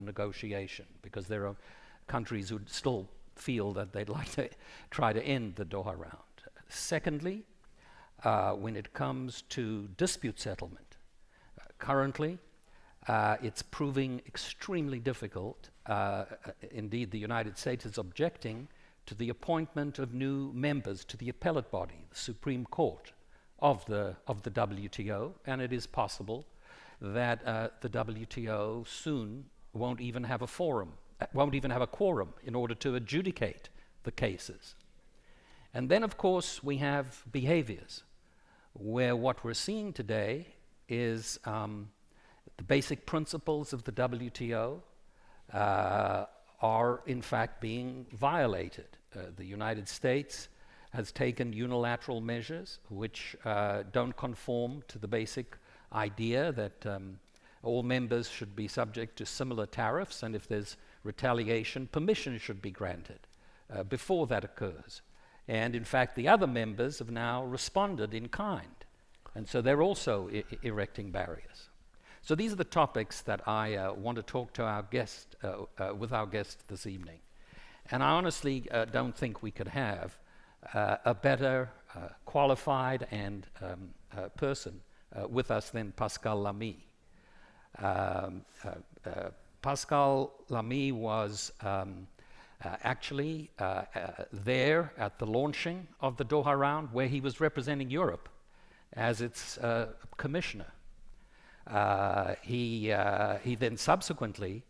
negotiation, because there are countries who still feel that they'd like to try to end the Doha round. Secondly, when it comes to dispute settlement, currently it's proving extremely difficult. Indeed, the United States is objecting to the appointment of new members to the appellate body, the Supreme Court of the WTO, and it is possible that the WTO soon won't even have a quorum in order to adjudicate the cases. And then, of course, we have behaviors where what we're seeing today is the basic principles of the WTO are in fact being violated. The United States has taken unilateral measures which don't conform to the basic idea that all members should be subject to similar tariffs, and if there's retaliation, permission should be granted before that occurs. And in fact, the other members have now responded in kind, and so they're also erecting barriers. So these are the topics that I want to talk to our guest, with our guest this evening. And I honestly don't think we could have a better qualified and person with us than Pascal Lamy. Pascal Lamy was actually there at the launching of the Doha round, where he was representing Europe as its commissioner. He then subsequently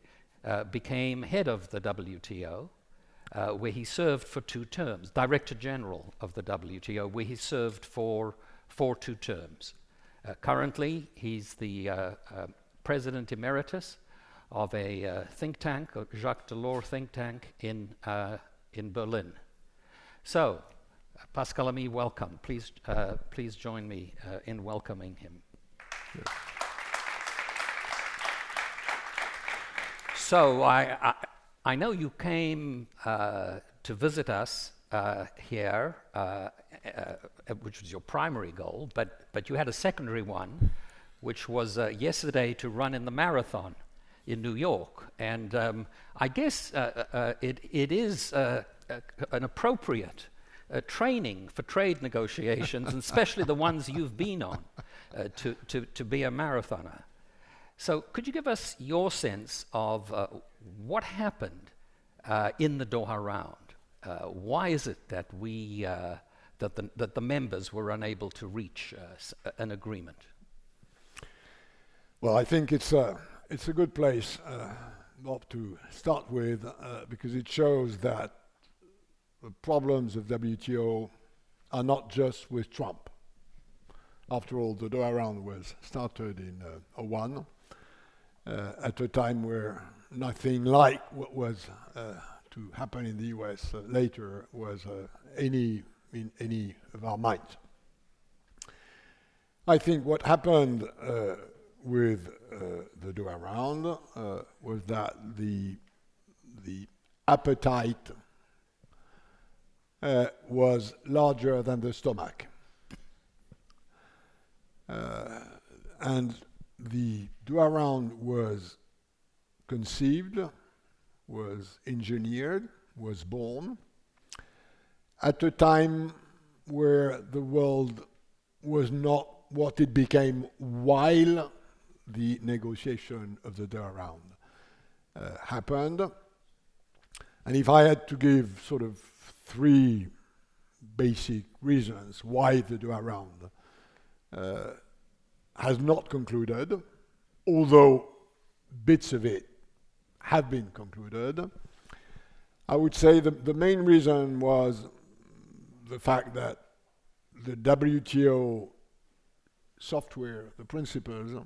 became head of the WTO, where he served for 2 terms, Director General of the WTO, where he served for 2 terms. Currently, he's the President Emeritus of a think tank, a Jacques Delors think tank in Berlin. So, Pascal Lamy, welcome. Please join me in welcoming him. Yes. So I know you came to visit us here, which was your primary goal, but you had a secondary one, which was yesterday to run in the marathon in New York. And I guess it is an appropriate training for trade negotiations, and especially the ones you've been on, to be a marathoner. So could you give us your sense of what happened in the Doha round? Why is it that that the members were unable to reach an agreement? Well, I think it's a good place not to start with, because it shows that the problems of WTO are not just with Trump. After all, the Doha round was started in 2001, at a time where nothing like what was to happen in the US later was in any of our minds. I think what happened with the Doha round was that the appetite was larger than the stomach. And the Doha round was conceived, was engineered, was born at a time where the world was not what it became while the negotiation of the Doha round happened. And if I had to give sort of 3 basic reasons why the Doha round has not concluded, although bits of it have been concluded, I would say the main reason was the fact that the WTO software, the principles,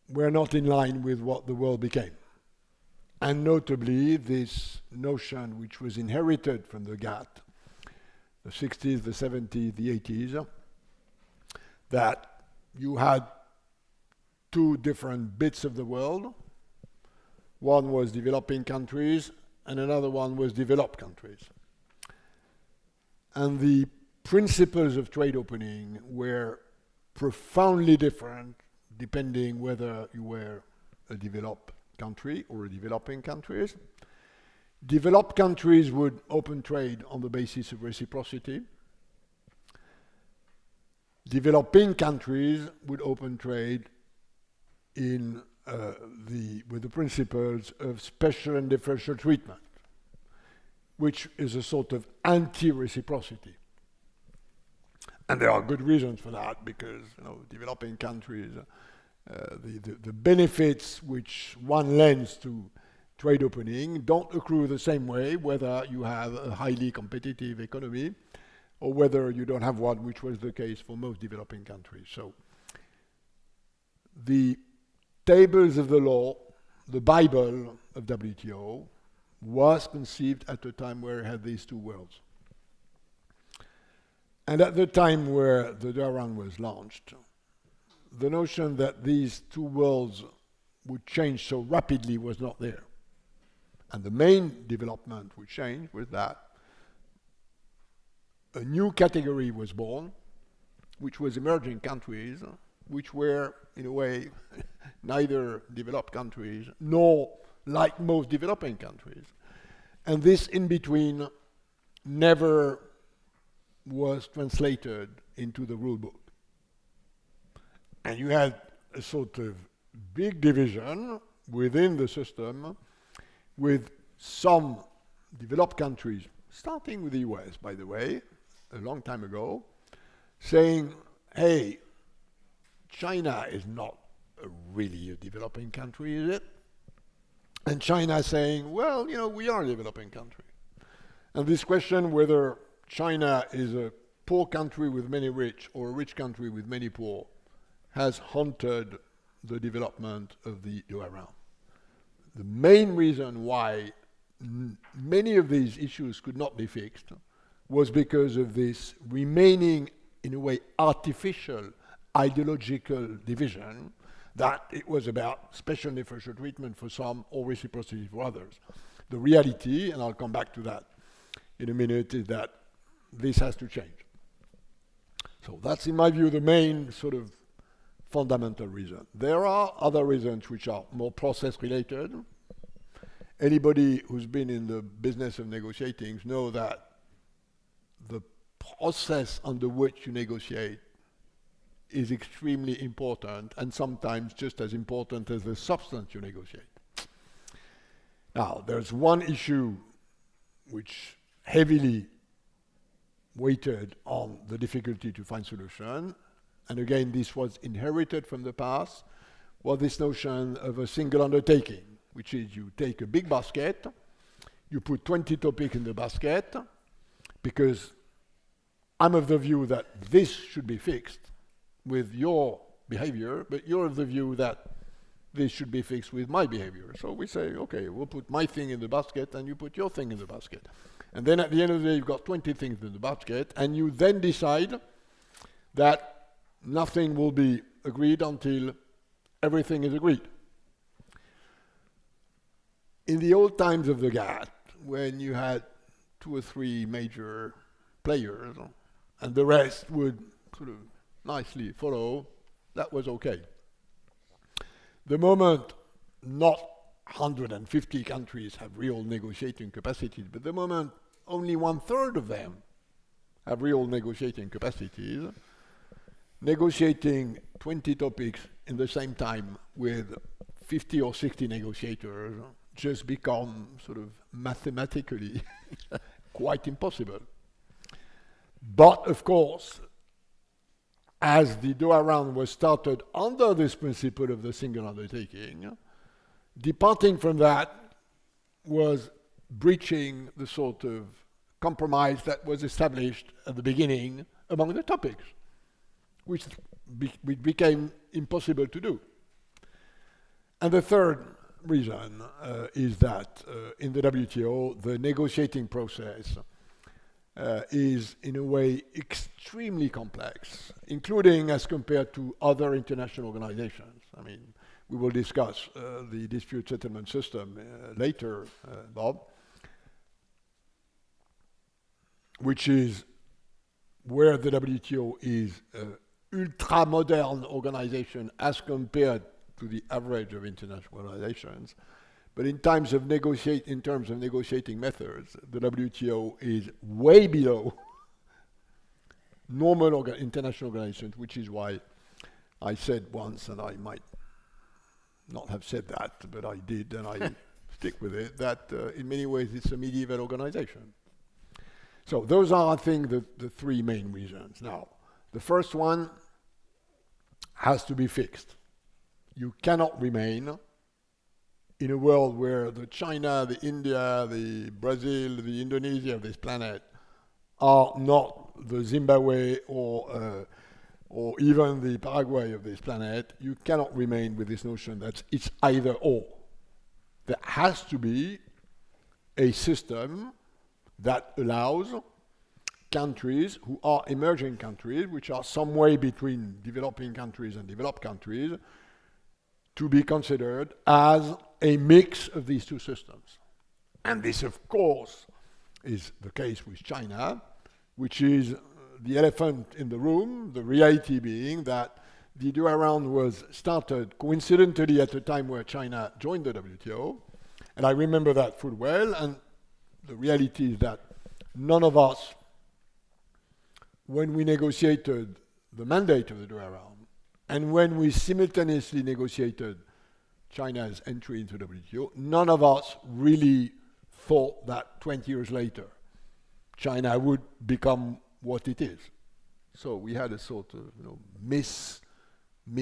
were not in line with what the world became. And notably, this notion which was inherited from the GATT, the 60s, the 70s, the 80s, that you had 2 different bits of the world. One was developing countries, and another one was developed countries. And the principles of trade opening were profoundly different depending whether you were a developed country or a developing countries. Developed countries would open trade on the basis of reciprocity. Developing countries would open trade in with the principles of special and differential treatment, which is a sort of anti-reciprocity. And there are good reasons for that, because developing countries, the benefits which one lends to trade opening don't accrue the same way whether you have a highly competitive economy or whether you don't have one, which was the case for most developing countries. So the tables of the law, the Bible of WTO, was conceived at a time where it had these two worlds. And at the time where the Doha Round was launched, the notion that these two worlds would change so rapidly was not there. And the main development which changed was that a new category was born, which was emerging countries, which were, in a way, neither developed countries nor like most developing countries. And this in between never was translated into the rule book. And you had a sort of big division within the system with some developed countries, starting with the US, by the way, a long time ago, saying, hey, China is not really a developing country, is it? And China saying, well, we are a developing country. And this question whether China is a poor country with many rich or a rich country with many poor has haunted the development of the Doha Round. The main reason why many of these issues could not be fixed was because of this remaining, in a way, artificial ideological division that it was about special and differential treatment for some or reciprocity for others. The reality, and I'll come back to that in a minute, is that this has to change. So that's, in my view, the main sort of fundamental reason. There are other reasons which are more process-related. Anybody who's been in the business of negotiating knows that the process under which you negotiate is extremely important, and sometimes just as important as the substance you negotiate. Now, there's one issue which heavily weighted on the difficulty to find solution, and again, this was inherited from the past, was this notion of a single undertaking, which is you take a big basket, you put 20 topics in the basket, because I'm of the view that this should be fixed with your behavior, but you're of the view that this should be fixed with my behavior. So we say, okay, we'll put my thing in the basket and you put your thing in the basket. And then at the end of the day, you've got 20 things in the basket, and you then decide that nothing will be agreed until everything is agreed. In the old times of the GATT, when you had 2 or 3 major players, and the rest would sort of nicely follow, that was okay. The moment not 150 countries have real negotiating capacities, but the moment only 1/3 of them have real negotiating capacities, negotiating 20 topics in the same time with 50 or 60 negotiators just become sort of mathematically quite impossible. But of course, as the Doha Round was started under this principle of the single undertaking, departing from that was breaching the sort of compromise that was established at the beginning among the topics, which became impossible to do. And the third reason is that in the WTO, the negotiating process is in a way extremely complex, including as compared to other international organizations. I mean, we will discuss the dispute settlement system later, Bob, which is where the WTO is an ultra-modern organization as compared to the average of international organizations. But in terms of negotiating methods, the WTO is way below normal international organizations, which is why I said once, and I might not have said that, but I did, and I stick with it, that in many ways it's a medieval organization. So those are, I think, the three main reasons. Now, the first one has to be fixed. You cannot remain in a world where the China, the India, the Brazil, the Indonesia of this planet are not the Zimbabwe or even the Paraguay of this planet. You cannot remain with this notion that it's either or. There has to be a system that allows countries who are emerging countries, which are some way between developing countries and developed countries, to be considered as a mix of these two systems. And this, of course, is the case with China, which is the elephant in the room, the reality being that the Doha round was started coincidentally at a time where China joined the WTO, and I remember that full well, and the reality is that none of us, when we negotiated the mandate of the Doha round, and when we simultaneously negotiated China's entry into the WTO, none of us really thought that 20 years later, China would become what it is. So we had a sort of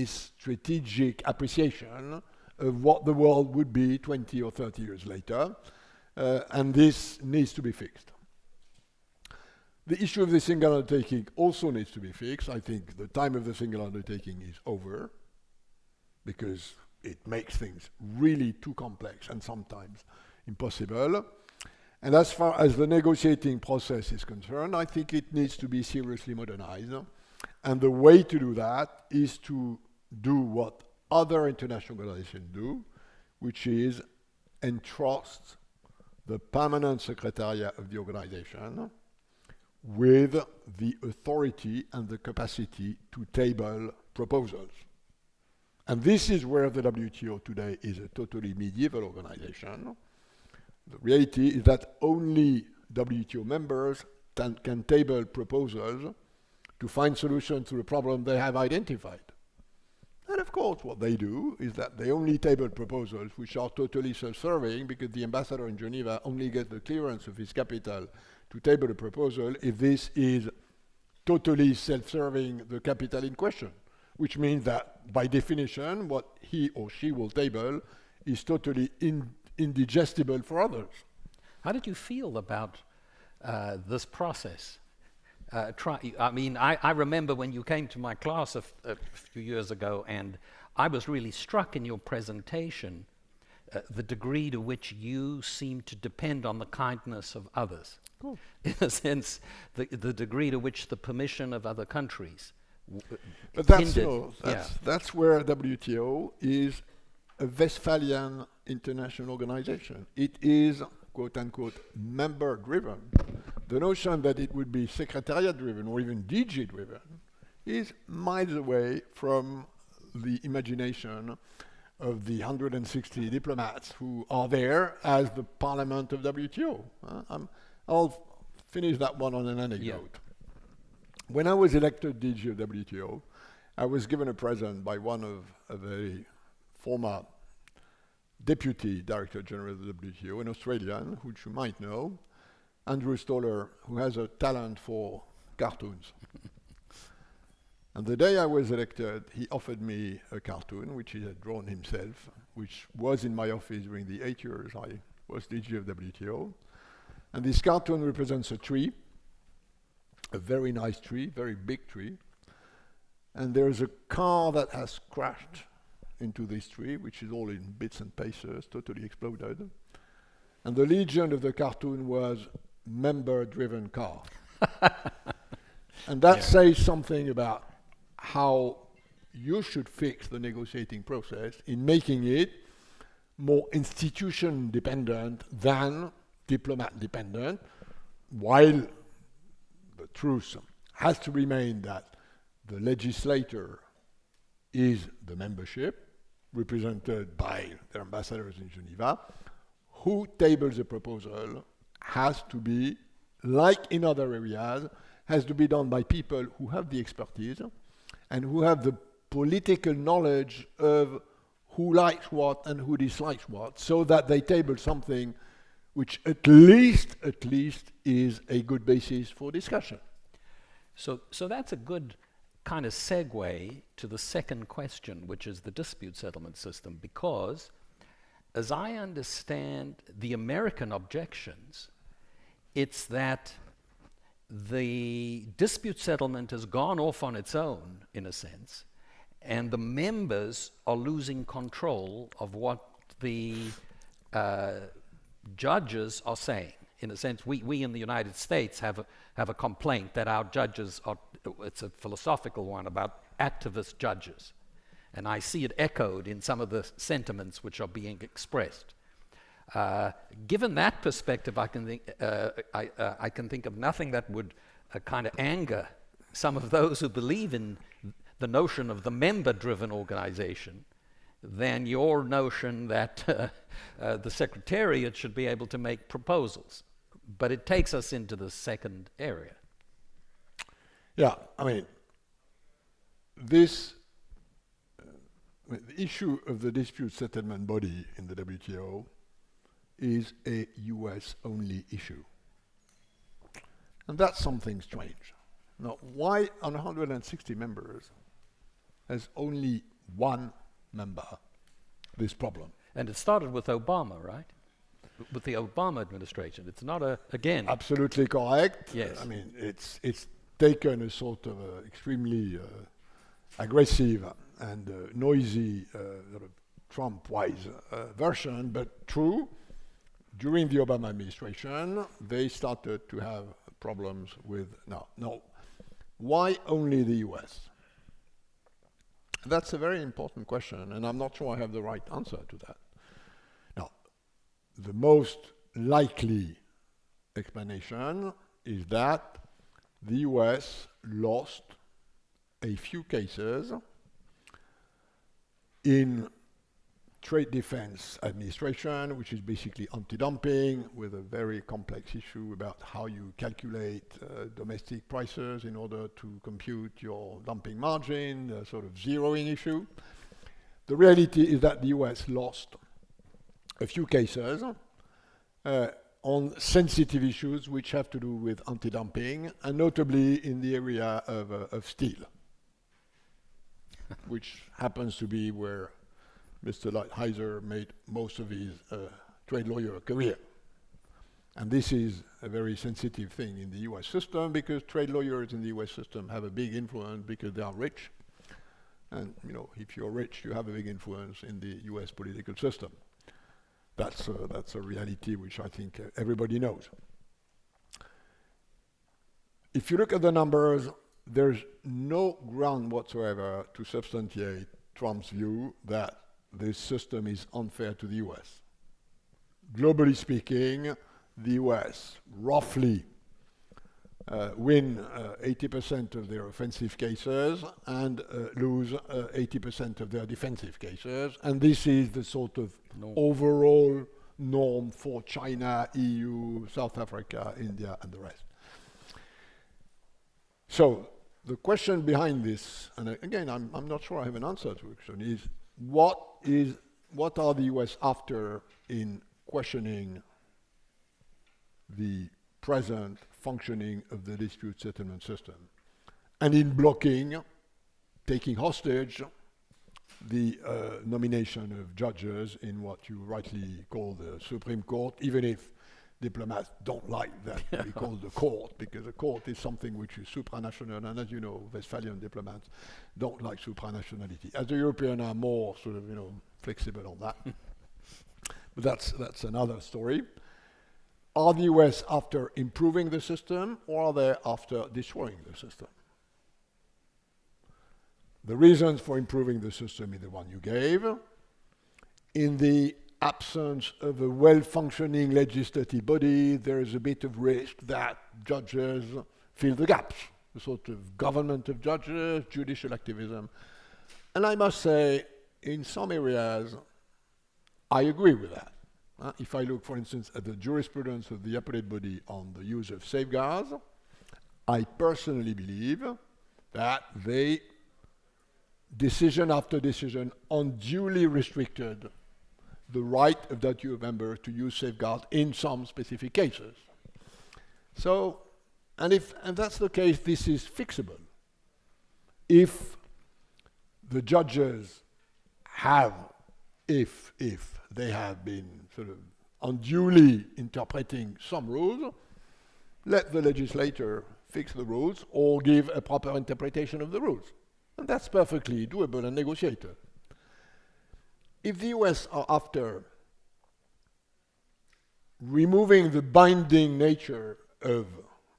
strategic appreciation of what the world would be 20 or 30 years later, and this needs to be fixed. The issue of the single undertaking also needs to be fixed. I think the time of the single undertaking is over because it makes things really too complex and sometimes impossible. And as far as the negotiating process is concerned, I think it needs to be seriously modernized. And the way to do that is to do what other international organizations do, which is entrust the permanent secretariat of the organization with the authority and the capacity to table proposals. And this is where the WTO today is a totally medieval organization. The reality is that only WTO members can table proposals to find solutions to the problem they have identified. And of course, what they do is that they only table proposals which are totally self-serving because the ambassador in Geneva only gets the clearance of his capital to table a proposal if this is totally self-serving the capital in question, which means that by definition, what he or she will table is totally indigestible for others. How did you feel about this process? I remember when you came to my class a few years ago, and I was really struck in your presentation the degree to which you seem to depend on the kindness of others. Cool. In a sense, the degree to which the permission of other countries but that's where WTO is a Westphalian international organization. It is, quote unquote, member driven. The notion that it would be secretariat driven or even DG driven is miles away from the imagination of the 160 diplomats who are there as the parliament of WTO. I'll finish that one on an anecdote. Yeah. When I was elected DG of WTO, I was given a present by one of a former Deputy Director General of the WTO, an Australian, which you might know, Andrew Stoller, who has a talent for cartoons. And the day I was elected, he offered me a cartoon, which he had drawn himself, which was in my office during the 8 years I was DG of WTO. And this cartoon represents a tree, a very nice tree, very big tree. And there's a car that has crashed into this tree, which is all in bits and pieces, totally exploded. And the legend of the cartoon was member-driven car. And that says something about how you should fix the negotiating process in making it more institution-dependent than diplomat-dependent, while the truth has to remain that the legislator is the membership, represented by their ambassadors in Geneva, who tables a proposal has to be, like in other areas, has to be done by people who have the expertise and who have the political knowledge of who likes what and who dislikes what, so that they table something which at least is a good basis for discussion. So that's a good kind of segue to the second question, which is the dispute settlement system, because as I understand the American objections, it's that the dispute settlement has gone off on its own, in a sense, and the members are losing control of what the judges are saying. In a sense, we in the United States have a complaint that our judges are, it's a philosophical one, about activist judges. And I see it echoed in some of the sentiments which are being expressed. Given that perspective, I can think of nothing that would kind of anger some of those who believe in the notion of the member-driven organization than your notion that the Secretariat should be able to make proposals. But it takes us into the second area. Yeah, I mean, this the issue of the dispute settlement body in the WTO is a US-only issue. And that's something strange. Now, why on 160 members has only one member this problem? And it started with Obama, right? With the Obama administration. It's not again. Absolutely correct. Yes. I mean, it's taken a sort of extremely aggressive and noisy sort of Trump-wise version, but true. During the Obama administration, they started to have problems with, no. Why only the US? That's a very important question, and I'm not sure I have the right answer to that. Now, the most likely explanation is that the US lost a few cases in trade defense administration, which is basically anti-dumping, with a very complex issue about how you calculate domestic prices in order to compute your dumping margin, a sort of zeroing issue. The reality is that the US lost a few cases on sensitive issues which have to do with anti-dumping, and notably in the area of steel, which happens to be where Mr. Lighthizer made most of his trade lawyer career. And this is a very sensitive thing in the US system, because trade lawyers in the US system have a big influence because they are rich. And if you're rich, you have a big influence in the US political system. That's a reality which I think everybody knows. If you look at the numbers, there's no ground whatsoever to substantiate Trump's view that this system is unfair to the US. Globally speaking, the US roughly win 80% of their offensive cases and lose 80% of their defensive cases. And this is the sort of overall norm for China, EU, South Africa, India, and the rest. So the question behind this, and again, I'm not sure I have an answer to it, is what are the US after in questioning the present functioning of the dispute settlement system, and in blocking, taking hostage, the nomination of judges in what you rightly call the Supreme Court, even if diplomats don't like that we call the court, because a court is something which is supranational, and as you know, Westphalian diplomats don't like supranationality. As the Europeans are more sort of, flexible on that. But that's another story. Are the US after improving the system, or are they after destroying the system? The reasons for improving the system is the one you gave. In the absence of a well-functioning legislative body, there is a bit of risk that judges fill the gaps, a sort of government of judges, judicial activism. And I must say, in some areas, I agree with that. If I look, for instance, at the jurisprudence of the appellate body on the use of safeguards, I personally believe that they, decision after decision, unduly restricted the right of WTO member to use safeguards in some specific cases. So, and that's the case, this is fixable. If the judges have, if they have been sort of unduly interpreting some rules, let the legislator fix the rules or give a proper interpretation of the rules. And that's perfectly doable and negotiable. If the US are after removing the binding nature of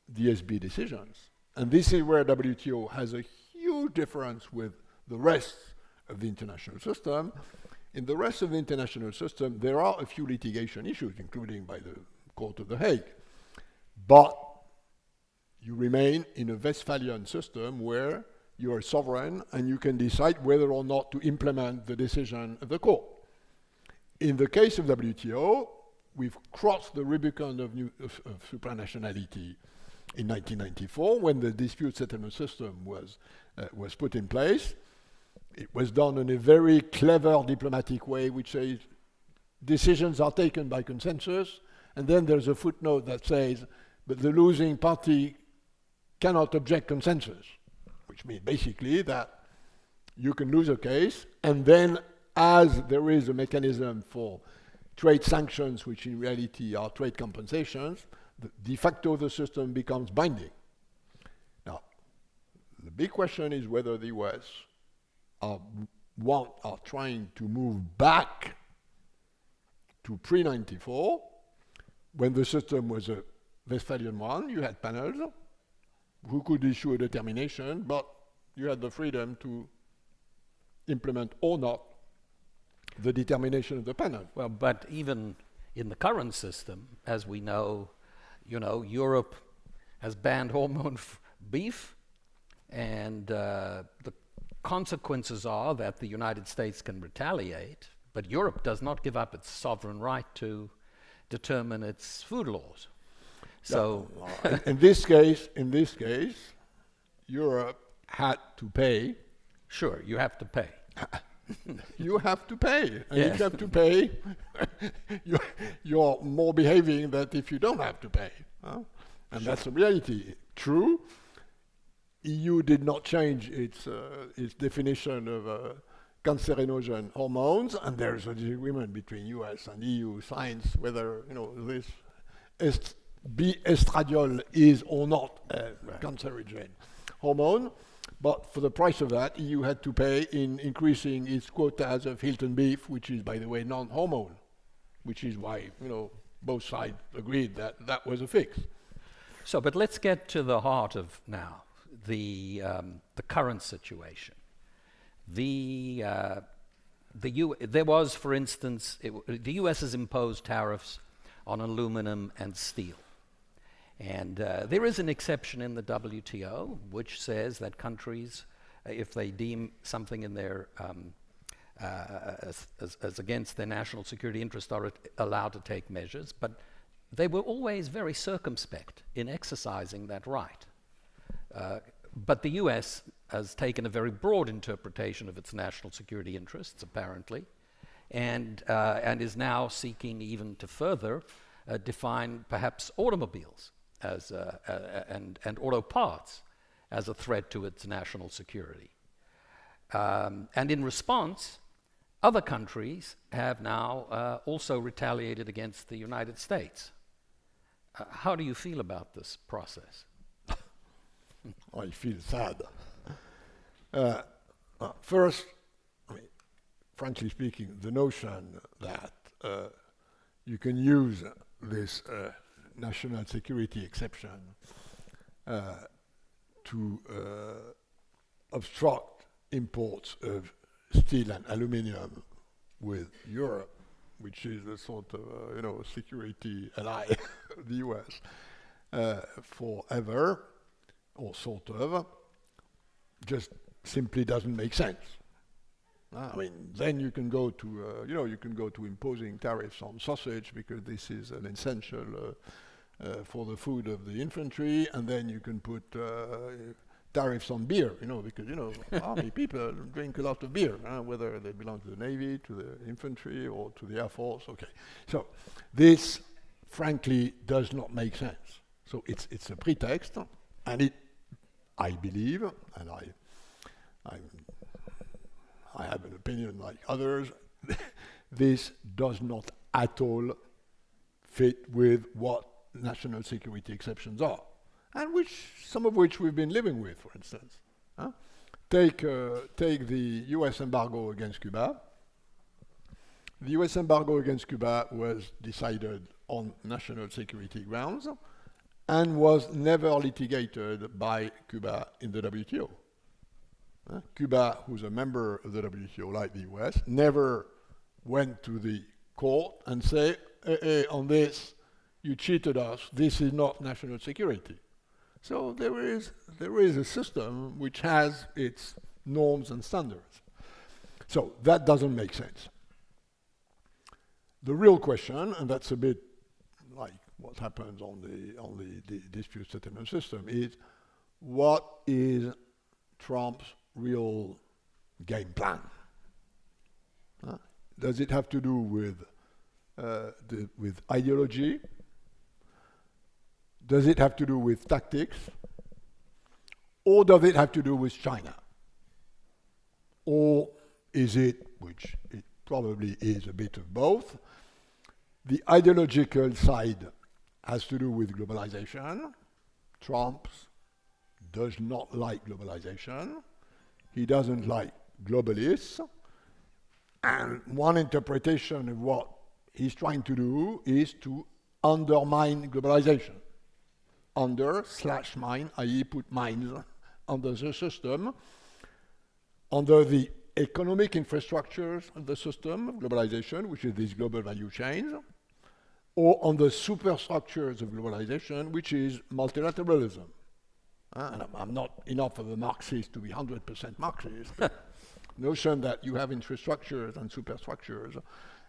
the SB decisions, and this is where WTO has a huge difference with the rest of the international system. In the rest of the international system, there are a few litigation issues, including by the Court of The Hague. But you remain in a Westphalian system where you are sovereign and you can decide whether or not to implement the decision of the court. In the case of WTO, we've crossed the Rubicon of supranationality in 1994 when the dispute settlement system was put in place. It was done in a very clever diplomatic way, which says decisions are taken by consensus, and then there's a footnote that says, but the losing party cannot object consensus, which means basically that you can lose a case, and then as there is a mechanism for trade sanctions, which in reality are trade compensations, the de facto the system becomes binding. Now, the big question is whether the US are trying to move back to pre-94, when the system was a Westphalian one. You had panels who could issue a determination, but you had the freedom to implement or not the determination of the panel. Well, but even in the current system, as we know, Europe has banned hormone beef, and the consequences are that the United States can retaliate, but Europe does not give up its sovereign right to determine its food laws. So, in this case, Europe had to pay. Sure, you have to pay. You have to pay, and Yes. if you have to pay, you're more behaving than if you don't have to pay. And Sure. that's the reality. True, EU did not change its definition of cancerinogen hormones, and there's a disagreement between US and EU science whether this estradiol is or not a cancerogen hormone. But for the price of that, EU had to pay in increasing its quotas of Hilton beef, which is, by the way, non-hormone, which is why both sides agreed that that was a fix. So, but let's get to the heart of now the current situation. There was, for instance, the U.S. has imposed tariffs on aluminum and steel. And there is an exception in the WTO which says that countries, if they deem something in their as against their national security interest, are allowed to take measures. But they were always very circumspect in exercising that right. But the U.S. has taken a very broad interpretation of its national security interests, apparently, and is now seeking even to further define perhaps automobiles as and auto parts as a threat to its national security. And in response, other countries have now also retaliated against the United States. How do you feel about this process? I feel sad. First, frankly speaking, the notion that you can use this national security exception to obstruct imports of steel and aluminium with Europe, which is a sort of security ally of the US forever, or sort of, just simply doesn't make sense. I mean, then you can go to, you can go to imposing tariffs on sausage because this is an essential for the food of the infantry, and then you can put tariffs on beer, because, army people drink a lot of beer, whether they belong to the Navy, to the infantry, or to the Air Force. Okay, so this, frankly, does not make sense. So it's a pretext, and I believe, and I have an opinion like others, this does not at all fit with what national security exceptions are, and some of which we've been living with, for instance. Take the US embargo against Cuba. The US embargo against Cuba was decided on national security grounds and was never litigated by Cuba in the WTO. Cuba, who's a member of the WTO like the US, never went to the court and say, hey, on this, you cheated us, this is not national security. So there is a system which has its norms and standards. So that doesn't make sense. The real question, and that's a bit like what happens on the dispute settlement system, is what is Trump's real game plan? Does it have to do with ideology? Does it have to do with tactics? Or does it have to do with China? Or is it, which it probably is a bit of both, the ideological side has to do with globalization. Trump does not like globalization. He doesn't like globalists. And one interpretation of what he's trying to do is to undermine globalization. Under/mine, i.e. put mines under the system, under the economic infrastructures of the system of globalization, which is these global value chains, or on the superstructures of globalization, which is multilateralism. And I'm not enough of a Marxist to be 100% Marxist. Notion that you have infrastructures and superstructures,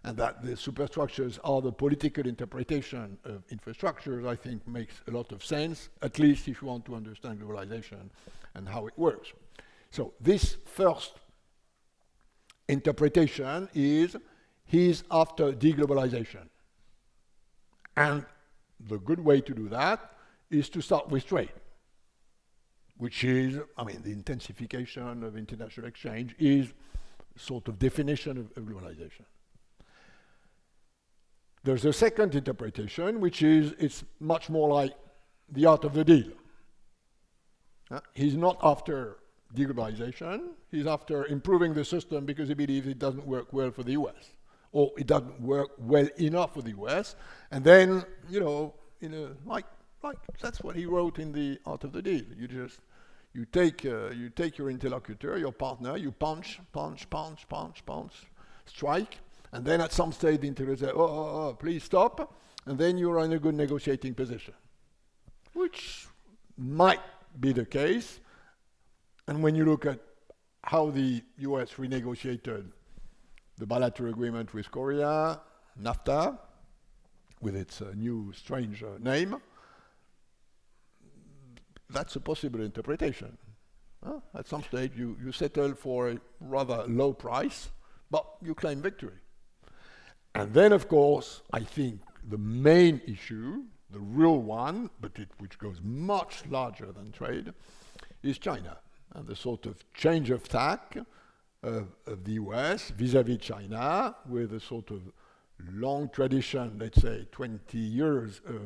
and that the superstructures are the political interpretation of infrastructures, I think makes a lot of sense, at least if you want to understand globalization and how it works. So this first interpretation is he's after deglobalization. And the good way to do that is to start with trade, which is, the intensification of international exchange is sort of definition of globalization. There's a second interpretation, which is it's much more like the art of the deal. He's not after deglobalization, he's after improving the system because he believes it doesn't work well for the US, or it doesn't work well enough for the US, and then, like that's what he wrote in the art of the deal. You take your interlocutor, your partner, you punch, strike, and then at some stage the interlocutor says, oh, please stop, and then you're in a good negotiating position, which might be the case. And when you look at how the US renegotiated the bilateral agreement with Korea, NAFTA, with its new strange name, that's a possible interpretation. At some stage, you settle for a rather low price, but you claim victory. And then, of course, I think the main issue, the real one, but which goes much larger than trade, is China, and the sort of change of tack of the US vis-à-vis China, with a sort of long tradition, let's say 20 years of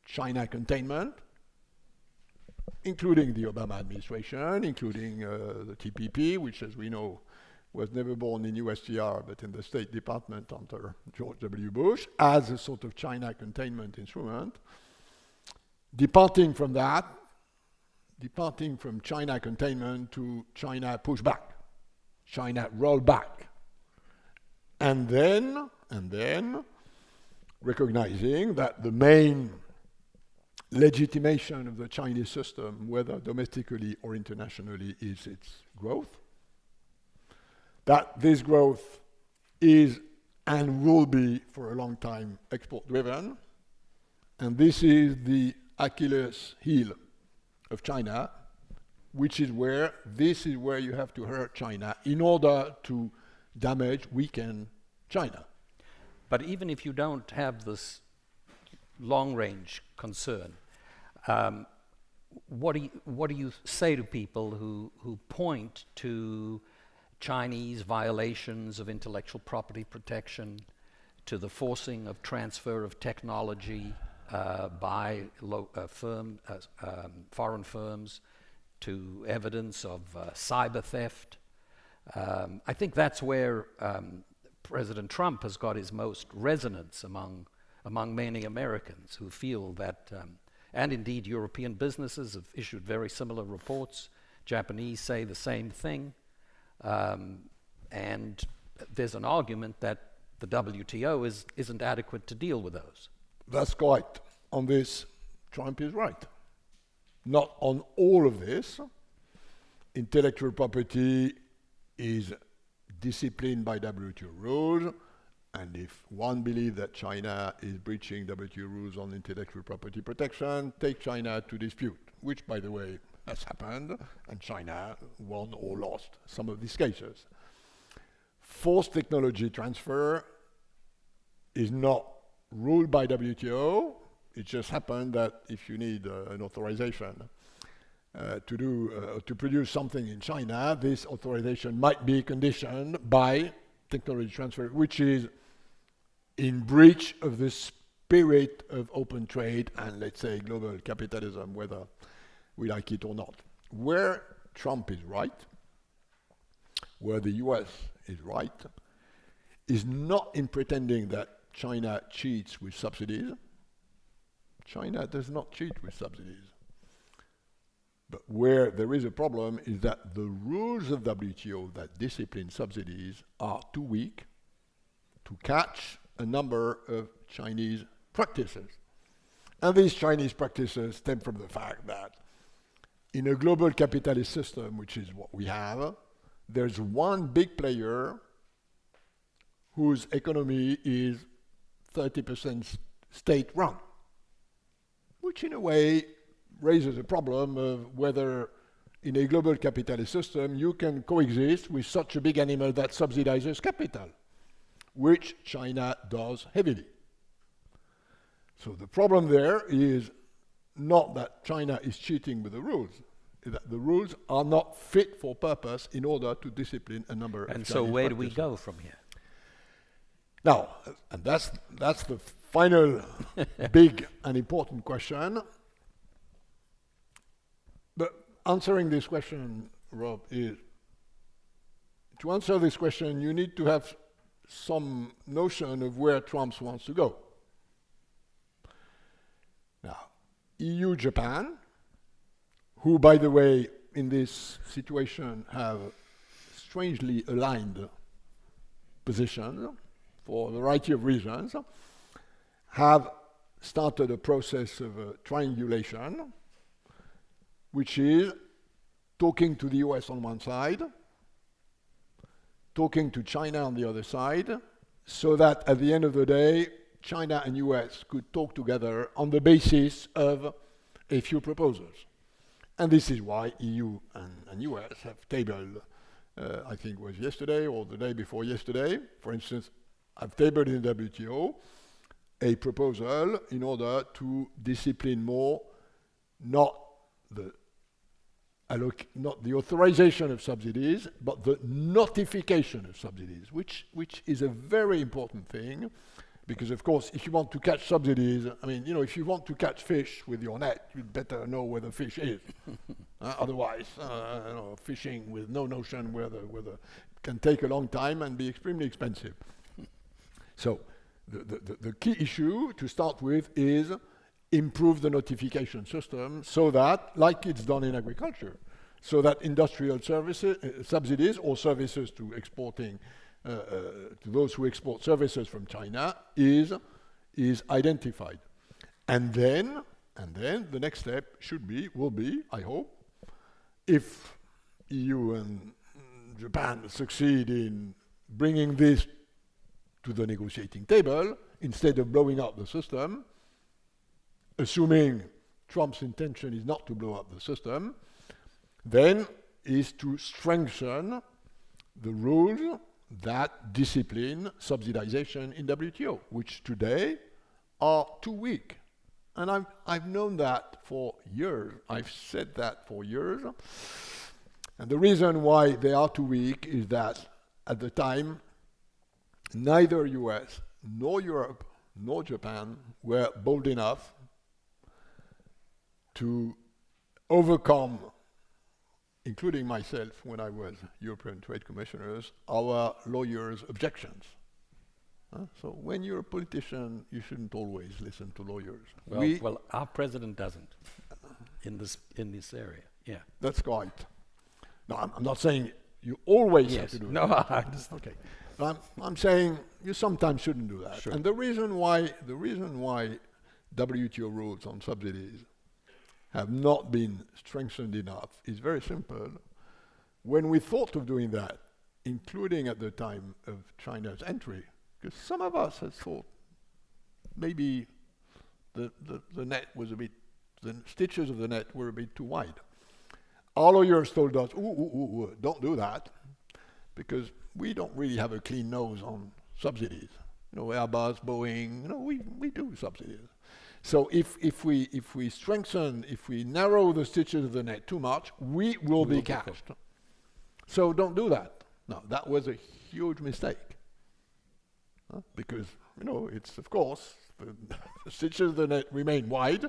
China containment, including the Obama administration, including the TPP, which, as we know, was never born in USTR, but in the State Department under George W. Bush, as a sort of China containment instrument. Departing from China containment to China pushback, China rollback. And then recognizing that the main legitimation of the Chinese system, whether domestically or internationally, is its growth. that this growth is and will be for a long time export driven. And this is the Achilles heel of China, this is where you have to hurt China in order to damage, weaken China. But even if you don't have this long-range concern, what do you say to people who point to Chinese violations of intellectual property protection, to the forcing of transfer of technology by foreign firms, to evidence of cyber theft? I think that's where President Trump has got his most resonance among many Americans who feel that, and indeed European businesses have issued very similar reports. Japanese say the same thing. And there's an argument that the WTO isn't adequate to deal with those. That's correct. On this, Trump is right. Not on all of this. Intellectual property is disciplined by WTO rules, and if one believes that China is breaching WTO rules on intellectual property protection, take China to dispute, which, by the way, has happened, and China won or lost some of these cases. Forced technology transfer is not ruled by WTO. It just happened that if you need an authorization to produce something in China, this authorization might be conditioned by technology transfer, which is in breach of the spirit of open trade and, let's say, global capitalism, whether we like it or not. Where Trump is right, where the US is right, is not in pretending that China cheats with subsidies. China does not cheat with subsidies. But where there is a problem is that the rules of WTO that discipline subsidies are too weak to catch a number of Chinese practices. And these Chinese practices stem from the fact that in a global capitalist system, which is what we have, there's one big player whose economy is 30% state-run, which in a way raises a problem of whether in a global capitalist system you can coexist with such a big animal that subsidizes capital, which China does heavily. So the problem there is not that China is cheating with the rules, is that the rules are not fit for purpose in order to discipline a number of Chinese And so where do we practices. go from here? Now, and that's the final big and important question. But answering this question, Rob, is to answer this question, you need to have some notion of where Trump wants to go. Now, EU, Japan, who, by the way, in this situation have strangely aligned positions for a variety of reasons, have started a process of triangulation, which is talking to the US on one side, talking to China on the other side, so that at the end of the day, China and US could talk together on the basis of a few proposals. And this is why EU and US have tabled, I think it was yesterday or the day before yesterday, for instance, have tabled in the WTO a proposal in order to discipline more not the authorization of subsidies, but the notification of subsidies, which is a very important thing, because of course, if you want to catch subsidies, I mean, you know, if you want to catch fish with your net, you'd better know where the fish is. Otherwise, fishing with no notion where the can take a long time and be extremely expensive. So, the key issue to start with is improve the notification system so that, like it's done in agriculture, so that industrial services, subsidies or services to exporting, to those who export services from China is identified. And then the next step will be, I hope, if EU and Japan succeed in bringing this to the negotiating table instead of blowing up the system, assuming Trump's intention is not to blow up the system, then is to strengthen the rules that discipline subsidization in WTO, which today are too weak. And I've known that for years. I've said that for years. And the reason why they are too weak is that at the time, neither US nor Europe nor Japan were bold enough to overcome, including myself when I was European Trade Commissioners, our lawyers' objections. So when you're a politician, you shouldn't always listen to lawyers. Well, our president doesn't in this area. Yeah. That's right. No, I'm not saying you always have to do no, that. I understand. Okay. But I'm saying you sometimes shouldn't do that. Sure. And the reason why WTO rules on subsidies have not been strengthened enough is very simple. When we thought of doing that, including at the time of China's entry, because some of us had thought maybe the net was a bit, the stitches of the net were a bit too wide. Our lawyers told us, don't do that, because we don't really have a clean nose on subsidies. Airbus, Boeing, we do subsidies. So if we strengthen, if we narrow the stitches of the net too much, we will be catched. So don't do that. No, that was a huge mistake. Because, it's, of course, the stitches of the net remain wide,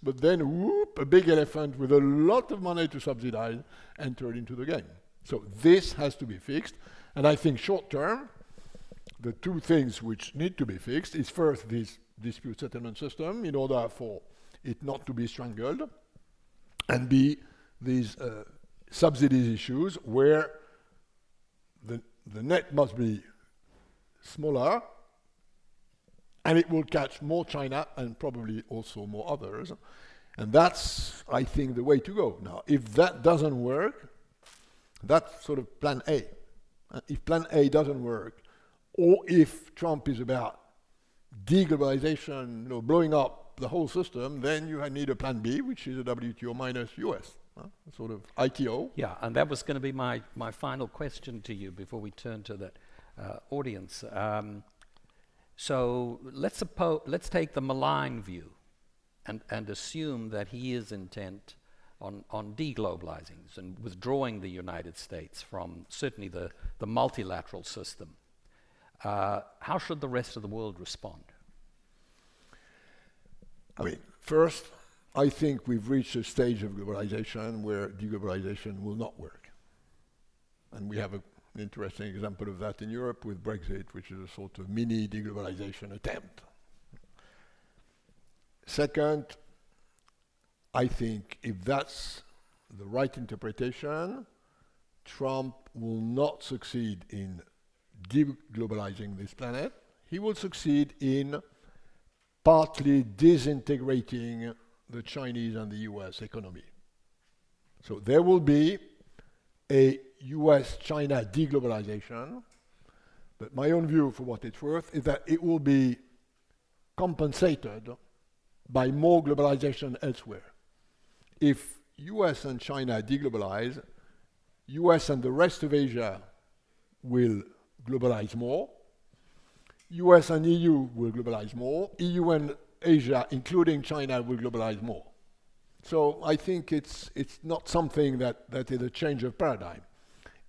but then, whoop, a big elephant with a lot of money to subsidize entered into the game. So this has to be fixed. And I think short term, the two things which need to be fixed is first this dispute settlement system in order for it not to be strangled, and B, these subsidies issues where the net must be smaller and it will catch more China and probably also more others. And that's, I think, the way to go. Now, if that doesn't work, that's sort of plan A. If plan A doesn't work, or if Trump is about deglobalization, blowing up the whole system, then you need a plan B, which is a WTO minus US, sort of ITO. Yeah, and that was going to be my final question to you before we turn to the audience. So let's take the malign view and assume that he is intent on deglobalizing and withdrawing the United States from certainly the multilateral system. How should the rest of the world respond? First, I think we've reached a stage of globalization where deglobalization will not work. And we have an interesting example of that in Europe with Brexit, which is a sort of mini deglobalization attempt. Second, I think if that's the right interpretation, Trump will not succeed in deglobalizing this planet. He will succeed in partly disintegrating the Chinese and the US economy. So there will be a US-China deglobalization, but my own view, for what it's worth, is that it will be compensated by more globalization elsewhere. If US and China deglobalize, US and the rest of Asia will globalize more, US and EU will globalize more, EU and Asia, including China, will globalize more. So I think it's not something that is a change of paradigm.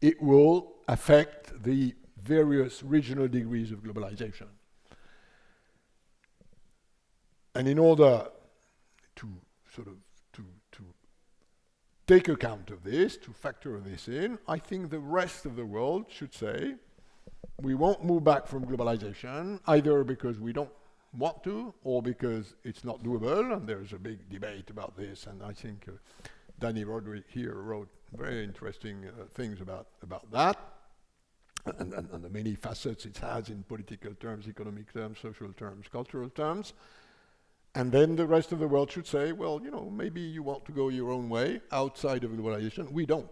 It will affect the various regional degrees of globalization. And in order to sort of to take account of this, to factor this in, I think the rest of the world should say, we won't move back from globalization, either because we don't want to or because it's not doable, and there's a big debate about this, and I think Danny Roderick here wrote very interesting things about that, and the many facets it has in political terms, economic terms, social terms, cultural terms. And then the rest of the world should say, well, maybe you want to go your own way outside of globalization. We don't.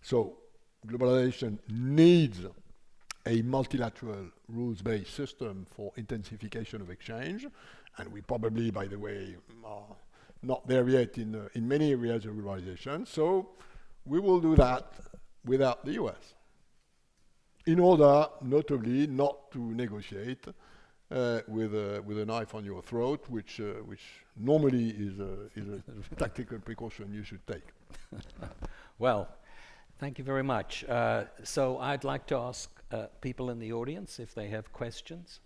So globalization needs a multilateral rules-based system for intensification of exchange, and we probably, by the way, are not there yet in many areas of globalization. So we will do that without the US, in order, notably, not to negotiate with a knife on your throat, which normally is a tactical precaution you should take. Well, thank you very much. So I'd like to ask people in the audience if they have questions.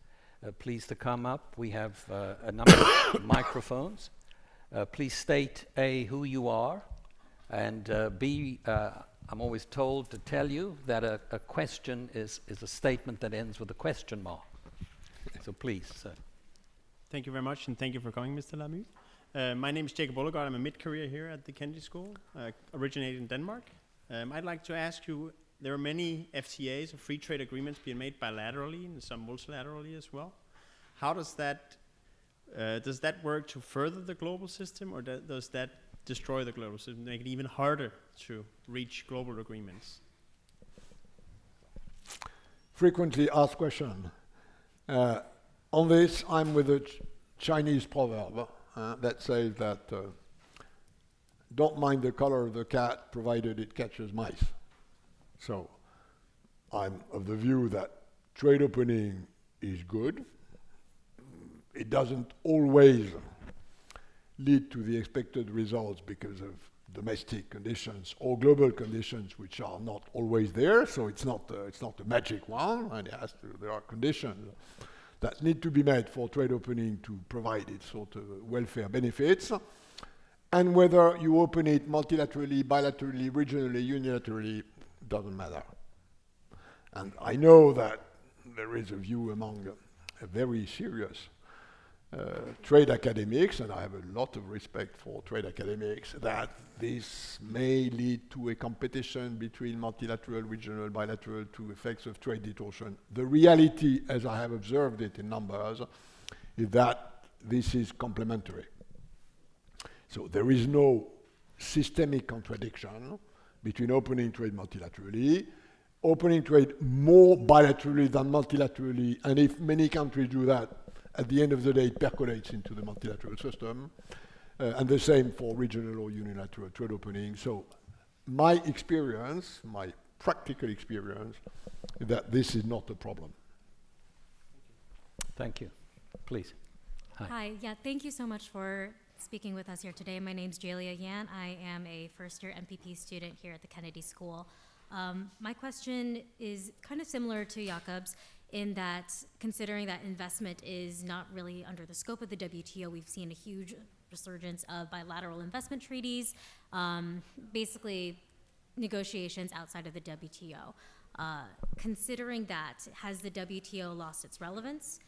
Please to come up. We have a number of microphones. Please state A, who you are, and B, I'm always told to tell you that a question is a statement that ends with a question mark. So please, sir. Thank you very much, and thank you for coming, Mr. Lamy. My name is Jacob Ollegaard. I'm a mid-career here at the Kennedy School, originated in Denmark. I'd like to ask you, there are many FTAs, or free trade agreements, being made bilaterally and some multilaterally as well. How does that work to further the global system, or does that destroy the global system, make it even harder to reach global agreements? Frequently asked question. On this, I'm with a Chinese proverb that says that don't mind the color of the cat provided it catches mice. So I'm of the view that trade opening is good. It doesn't always lead to the expected results because of domestic conditions or global conditions which are not always there. So it's not a magic one, and there are conditions that need to be met for trade opening to provide its sort of welfare benefits. And whether you open it multilaterally, bilaterally, regionally, unilaterally, doesn't matter. And I know that there is a view among a very serious trade academics, and I have a lot of respect for trade academics, that this may lead to a competition between multilateral, regional, bilateral to effects of trade distortion. The reality, as I have observed it in numbers, is that this is complementary. So there is no systemic contradiction between opening trade multilaterally, opening trade more bilaterally than multilaterally, and if many countries do that, at the end of the day, it percolates into the multilateral system, and the same for regional or unilateral trade opening. So my experience, my practical experience, is that this is not a problem. Thank you. Please. Hi. Yeah, thank you so much for speaking with us here today. My name's Jalia Yan. I am a first-year MPP student here at the Kennedy School. My question is kind of similar to Jakob's, in that considering that investment is not really under the scope of the WTO, we've seen a huge resurgence of bilateral investment treaties, basically negotiations outside of the WTO. Considering that, has the WTO lost its relevance?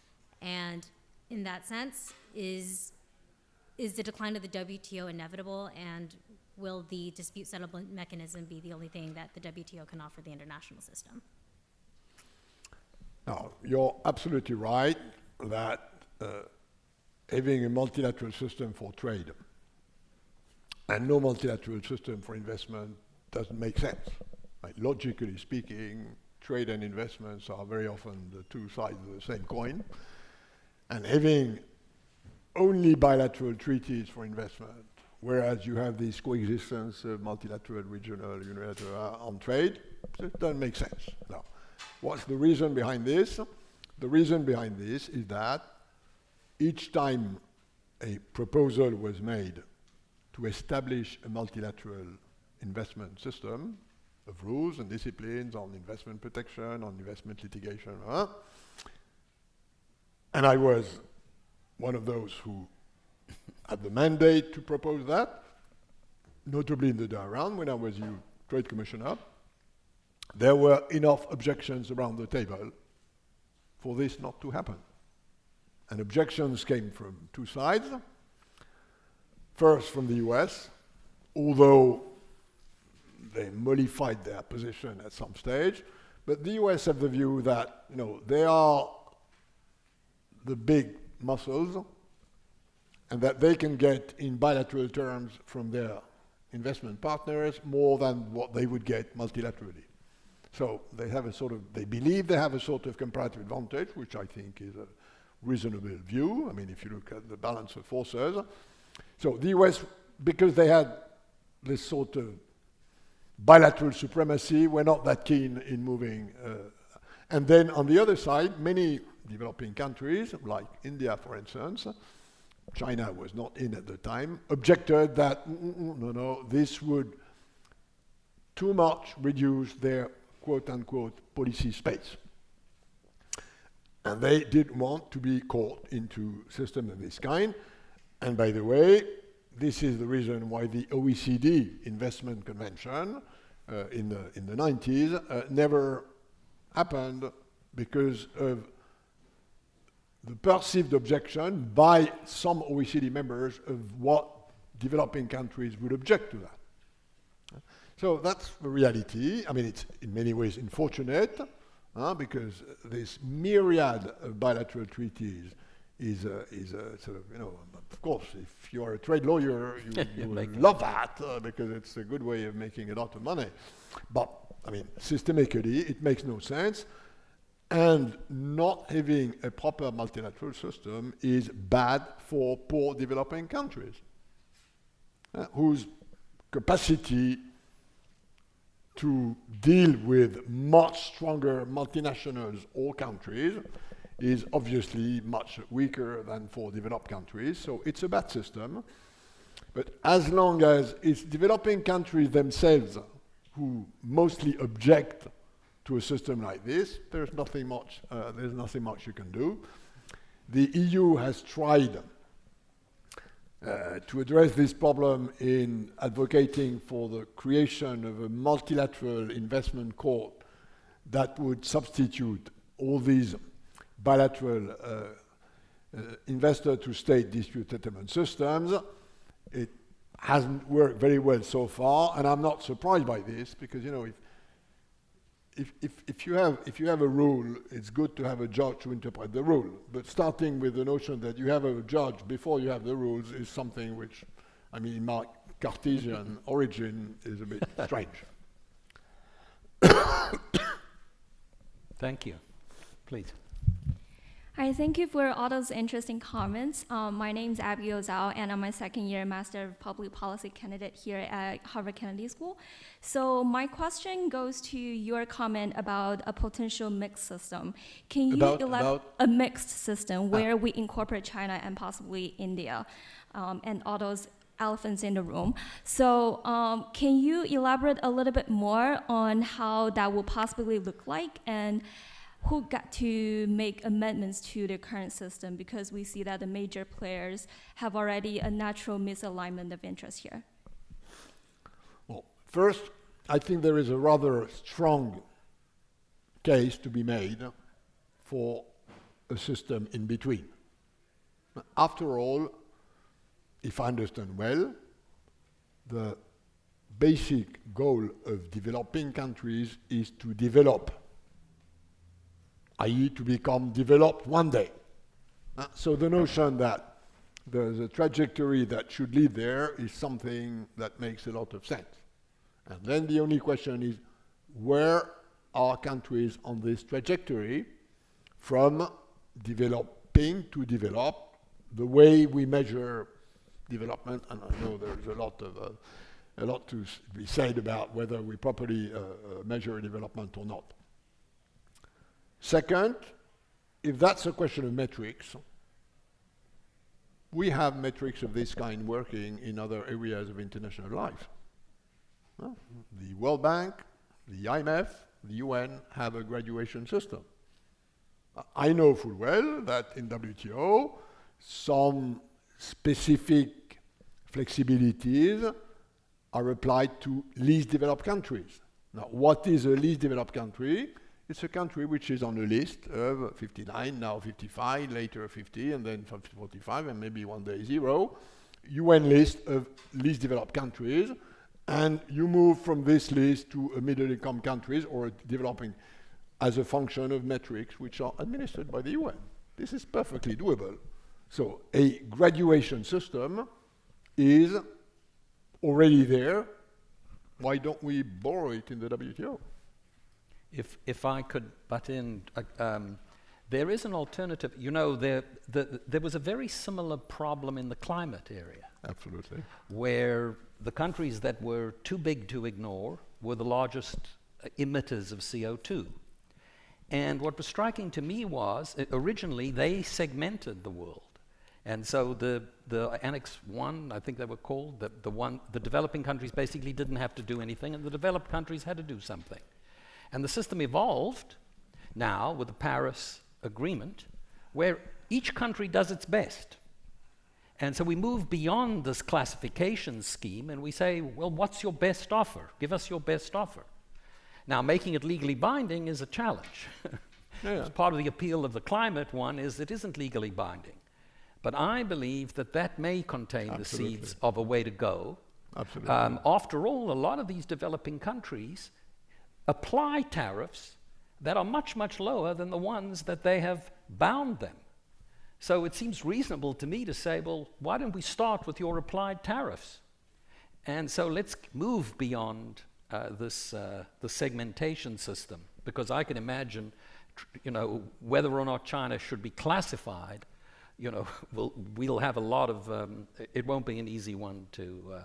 And in that sense, is the decline of the WTO inevitable, and will the dispute settlement mechanism be the only thing that the WTO can offer the international system? Now, you're absolutely right that having a multilateral system for trade and no multilateral system for investment doesn't make sense. Right? Logically speaking, trade and investments are very often the two sides of the same coin. And having only bilateral treaties for investment, whereas you have this coexistence of multilateral, regional, unilateral on trade, it doesn't make sense. Now, what's the reason behind this? The reason behind this is that each time a proposal was made to establish a multilateral investment system of rules and disciplines on investment protection, on investment litigation, and I was one of those who had the mandate to propose that, notably in the Doha round when I was EU Trade Commissioner. There were enough objections around the table for this not to happen. And objections came from two sides. First, from the US, although they modified their position at some stage, but the US have the view that, they are the big muscles and that they can get in bilateral terms from their investment partners more than what they would get multilaterally. So they believe they have a sort of comparative advantage, which I think is a reasonable view. I mean, if you look at the balance of forces. So the US, because they had this sort of bilateral supremacy, were not that keen in moving. And then on the other side, many developing countries, like India, for instance, China was not in at the time, objected that, no, this would too much reduce their quote-unquote policy space. And they didn't want to be caught into systems of this kind. And by the way, this is the reason why the OECD Investment Convention in the 90s never happened, because of the perceived objection by some OECD members of what developing countries would object to that. So that's the reality. I mean, it's in many ways unfortunate, because this myriad of bilateral treaties is a sort of, of course, if you're a trade lawyer, you will love that, because it's a good way of making a lot of money. But, I mean, systemically, it makes no sense. And not having a proper multilateral system is bad for poor developing countries, whose capacity to deal with much stronger multinationals or countries is obviously much weaker than for developed countries. So it's a bad system. But as long as it's developing countries themselves who mostly object to a system like this, there's nothing much you can do. The EU has tried to address this problem in advocating for the creation of a multilateral investment court that would substitute all these bilateral investor-to-state dispute settlement systems. It hasn't worked very well so far, and I'm not surprised by this, because if you have a rule, it's good to have a judge to interpret the rule. But starting with the notion that you have a judge before you have the rules is something which, I mean, in my Cartesian origin, is a bit strange. Thank you. Please. Hi, thank you for all those interesting comments. My name is Abigail Zhao, and I'm a second-year Master of Public Policy candidate here at Harvard Kennedy School. So my question goes to your comment about a potential mixed system. Can you elaborate a mixed system where we incorporate China and possibly India, and all those elephants in the room? So can you elaborate a little bit more on how that will possibly look like, and who got to make amendments to the current system, because we see that the major players have already a natural misalignment of interest here? Well, first, I think there is a rather strong case to be made for a system in between. After all, if I understand well, the basic goal of developing countries is to develop, i.e. to become developed one day. So the notion that there's a trajectory that should lead there is something that makes a lot of sense. And then the only question is, where are countries on this trajectory from developing to develop, the way we measure development? And I know there's a lot to be said about whether we properly measure development or not. Second, if that's a question of metrics, we have metrics of this kind working in other areas of international life. The World Bank, the IMF, the UN have a graduation system. I know full well that in WTO, some specific flexibilities are applied to least developed countries. Now, what is a least developed country? It's a country which is on a list of 59, now 55, later 50, and then 45, and maybe one day 0. UN list of least developed countries, and you move from this list to a middle-income countries or developing as a function of metrics which are administered by the UN. This is perfectly doable. So a graduation system is already there. Why don't we borrow it in the WTO? If I could butt in, there is an alternative. You know, there was a very similar problem in the climate area, Absolutely. where the countries that were too big to ignore were the largest emitters of CO2. And what was striking to me was, originally, they segmented the world. And so the Annex 1, I think they were called, the developing countries basically didn't have to do anything, and the developed countries had to do something. And the system evolved now with the Paris Agreement, where each country does its best. And so we move beyond this classification scheme, and we say, well, what's your best offer? Give us your best offer. Now, making it legally binding is a challenge. Yeah. Part of the appeal of the climate one is it isn't legally binding. But I believe that may contain the seeds of a way to go. Absolutely. After all, a lot of these developing countries apply tariffs that are much, much lower than the ones that they have bound them. So it seems reasonable to me to say, well, why don't we start with your applied tariffs? And so let's move beyond the segmentation system, because I can imagine, whether or not China should be classified, we'll have a lot of, it won't be an easy one to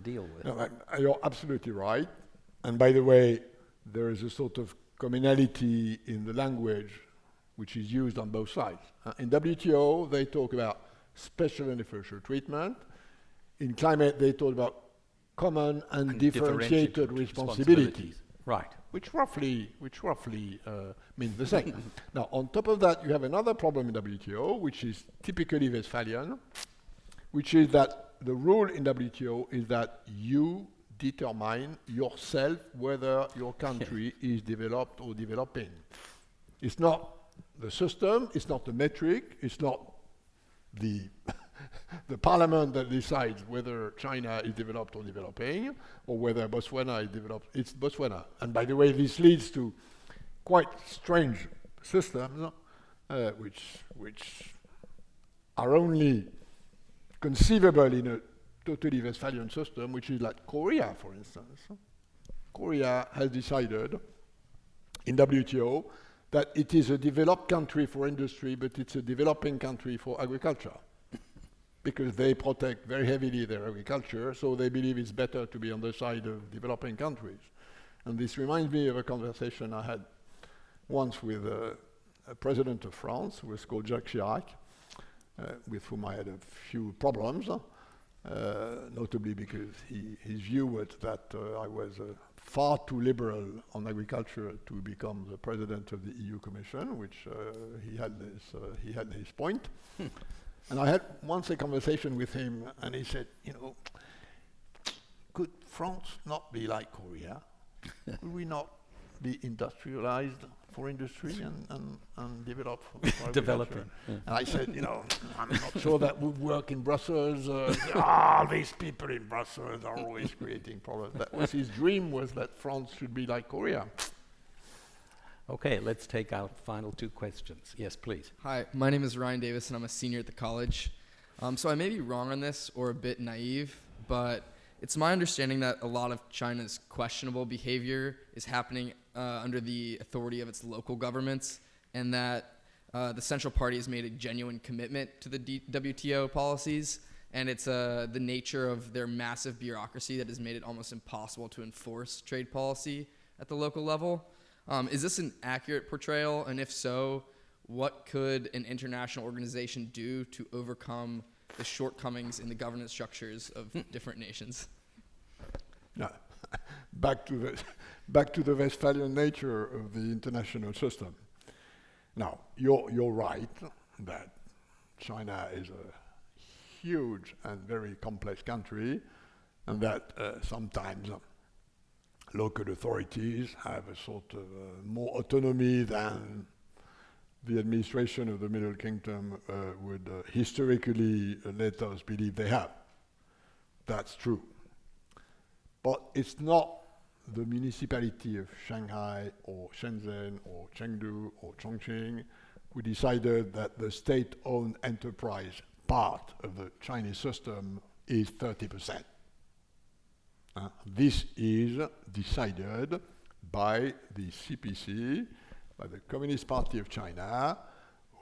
deal with. No, you're absolutely right. And by the way, there is a sort of commonality in the language which is used on both sides. In WTO, they talk about special and differential treatment. In climate, they talk about common and differentiated responsibilities. Right. Which roughly means the same. Now, on top of that, you have another problem in WTO, which is typically Westphalian, which is that the rule in WTO is that you determine yourself whether your country is developed or developing. It's not the system, it's not the metric, it's not the the parliament that decides whether China is developed or developing, or whether Botswana is developed. It's Botswana. And by the way, this leads to quite strange systems, which are only conceivable in a totally Westphalian system, which is like Korea, for instance. Korea has decided in WTO that it is a developed country for industry, but it's a developing country for agriculture. Because they protect very heavily their agriculture, so they believe it's better to be on the side of developing countries. And this reminds me of a conversation I had once with a president of France, who was called Jacques Chirac, with whom I had a few problems, notably because his view was that I was far too liberal on agriculture to become the president of the EU Commission, which he had his point. And I had once a conversation with him, and he said, could France not be like Korea? Could we not be industrialized for industry and develop for Developing. Yeah. And I said, I'm not sure that would work in Brussels. These people in Brussels are always creating problems. That was his dream, was that France should be like Korea. Okay, let's take our final two questions. Yes, please. Hi, my name is Ryan Davis, and I'm a senior at the college. So I may be wrong on this or a bit naive, but it's my understanding that a lot of China's questionable behavior is happening under the authority of its local governments, and that the Central Party has made a genuine commitment to the WTO policies, and it's the nature of their massive bureaucracy that has made it almost impossible to enforce trade policy at the local level. Is this an accurate portrayal? And if so, what could an international organization do to overcome the shortcomings in the governance structures of different nations? No. Back to the Westphalian nature of the international system. Now, you're right that China is a huge and very complex country, and that sometimes local authorities have a sort of more autonomy than the administration of the Middle Kingdom would historically let us believe they have. That's true. But it's not the municipality of Shanghai or Shenzhen or Chengdu or Chongqing who decided that the state-owned enterprise part of the Chinese system is 30%. This is decided by the CPC, by the Communist Party of China,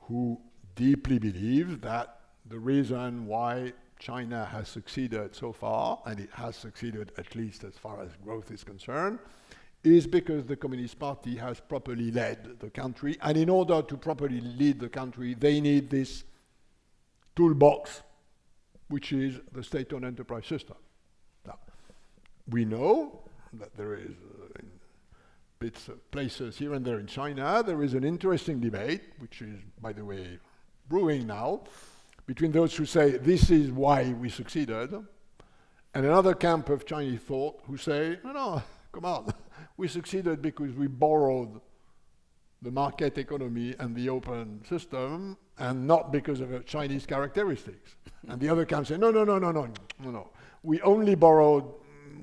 who deeply believes that the reason why China has succeeded so far, and it has succeeded at least as far as growth is concerned, is because the Communist Party has properly led the country, and in order to properly lead the country, they need this toolbox, which is the state-owned enterprise system. Now, we know that there is, in bits of places here and there in China, there is an interesting debate, which is, by the way, brewing now, between those who say this is why we succeeded, and another camp of Chinese thought who say, no, come on, we succeeded because we borrowed the market economy and the open system, and not because of Chinese characteristics. And the other camp say, no. We only borrowed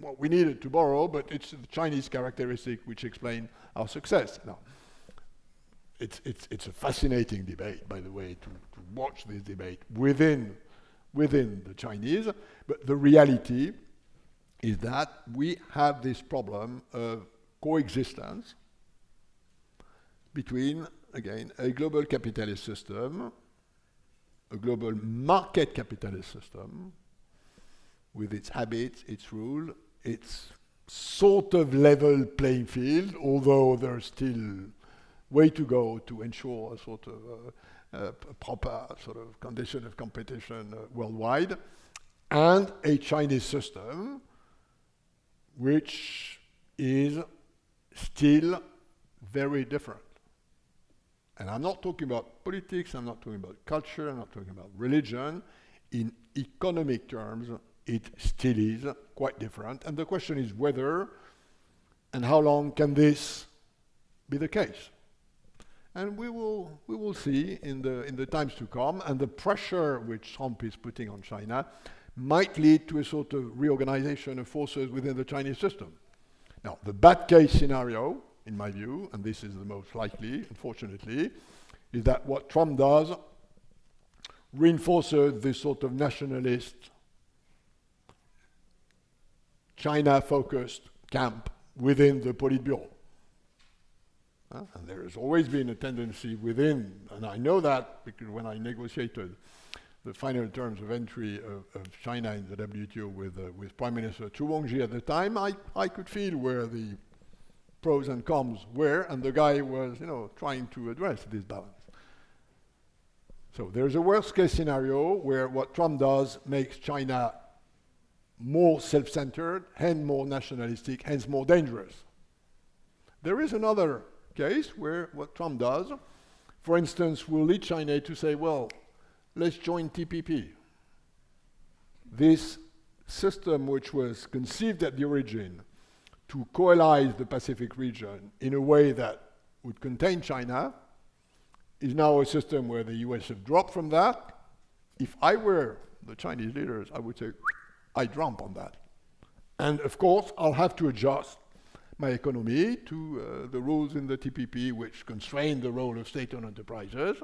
what we needed to borrow, but it's the Chinese characteristic which explain our success. Now, it's a fascinating debate, by the way, to watch this debate within the Chinese. But the reality is that we have this problem of coexistence between, again, a global capitalist system, a global market capitalist system, with its habits, its rule, its sort of level playing field, although there's still way to go to ensure a sort of a proper sort of condition of competition worldwide, and a Chinese system which is still very different. And I'm not talking about politics, I'm not talking about culture, I'm not talking about religion. In economic terms, it still is quite different. And the question is whether and how long can this be the case? And we will see in the times to come, and the pressure which Trump is putting on China might lead to a sort of reorganization of forces within the Chinese system. Now, the bad case scenario, in my view, and this is the most likely, unfortunately, is that what Trump does reinforces this sort of nationalist, China-focused camp within the Politburo. And there has always been a tendency within, and I know that because when I negotiated the final terms of entry of China in the WTO with Prime Minister Zhu Rongji at the time, I could feel where the pros and cons were, and the guy was, trying to address this balance. So there's a worst-case scenario where what Trump does makes China more self-centered, hence more nationalistic, hence more dangerous. There is another case where what Trump does, for instance, will lead China to say, well, let's join TPP. This system which was conceived at the origin to coalesce the Pacific region in a way that would contain China is now a system where the US have dropped from that. If I were the Chinese leaders, I would say, I jump on that. And of course, I'll have to adjust my economy to the rules in the TPP which constrain the role of state-owned enterprises.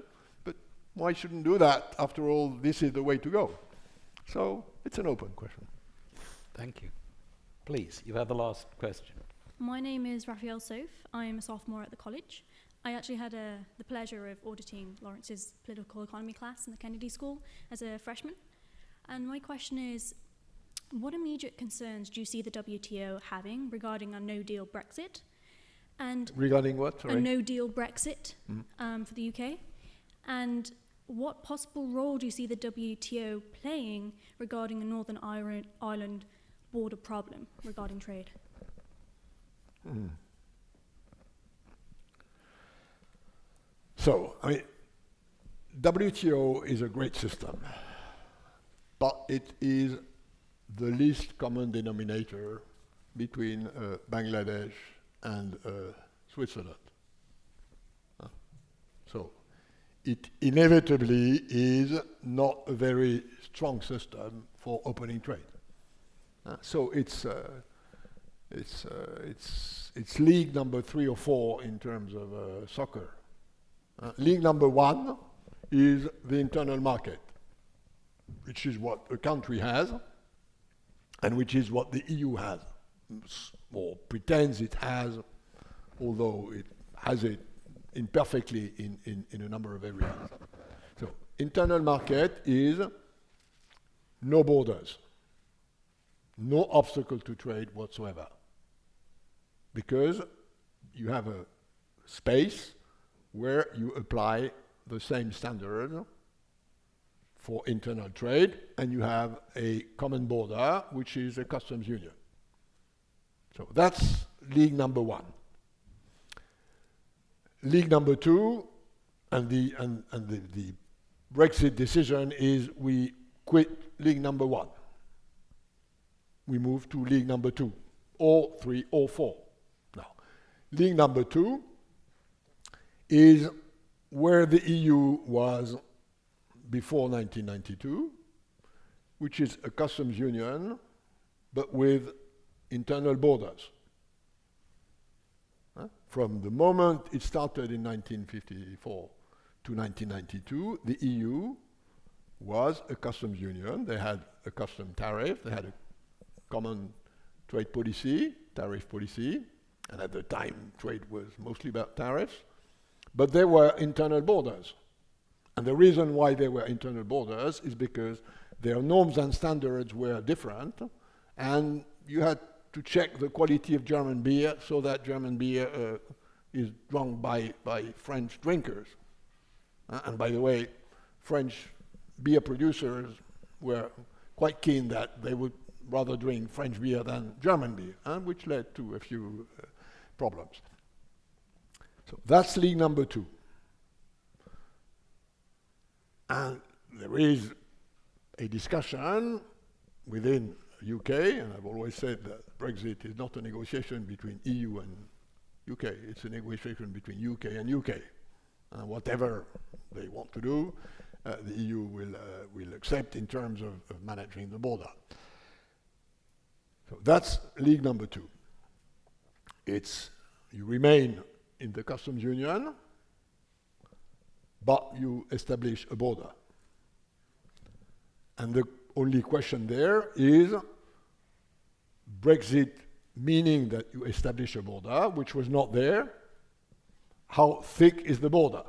But why shouldn't do that? After all, this is the way to go. So it's an open question. Thank you. Please, you have the last question. My name is Rafeel Safe. I'm a sophomore at the college. I actually had the pleasure of auditing Lawrence's political economy class in the Kennedy School as a freshman. And my question is, what immediate concerns do you see the WTO having regarding a no-deal Brexit? And regarding what? Sorry? A no-deal Brexit for the UK? And what possible role do you see the WTO playing regarding a Northern Ireland border problem regarding trade? So, WTO is a great system, but it is the least common denominator between Bangladesh and Switzerland. So it inevitably is not a very strong system for opening trade. So it's league number 3 or 4 in terms of soccer. League number 1 is the internal market, which is what a country has, and which is what the EU has, or pretends it has although it has it imperfectly in a number of areas. So internal market is no borders, no obstacle to trade whatsoever, because you have a space where you apply the same standard for internal trade, and you have a common border, which is a customs union. So that's league number one. League number two, and the Brexit decision is we quit league number one. We move to league number two, or three, or four. Now, league number two is where the EU was before 1992, which is a customs union, but with internal borders. From the moment it started in 1954 to 1992, the EU was a customs union. They had a custom tariff, they had a common trade policy, tariff policy, and at the time trade was mostly about tariffs, but there were internal borders. And the reason why there were internal borders is because their norms and standards were different, and you had to check the quality of German beer so that German beer is drunk by French drinkers. And by the way, French beer producers were quite keen that they would rather drink French beer than German beer, which led to a few problems. So that's league number two. And there is a discussion within UK, and I've always said that Brexit is not a negotiation between EU and UK, it's a negotiation between UK and UK. And whatever they want to do, the EU will accept in terms of managing the border. So that's league number two. It's you remain in the customs union, but you establish a border. And the only question there is Brexit, meaning that you establish a border, which was not there. How thick is the border?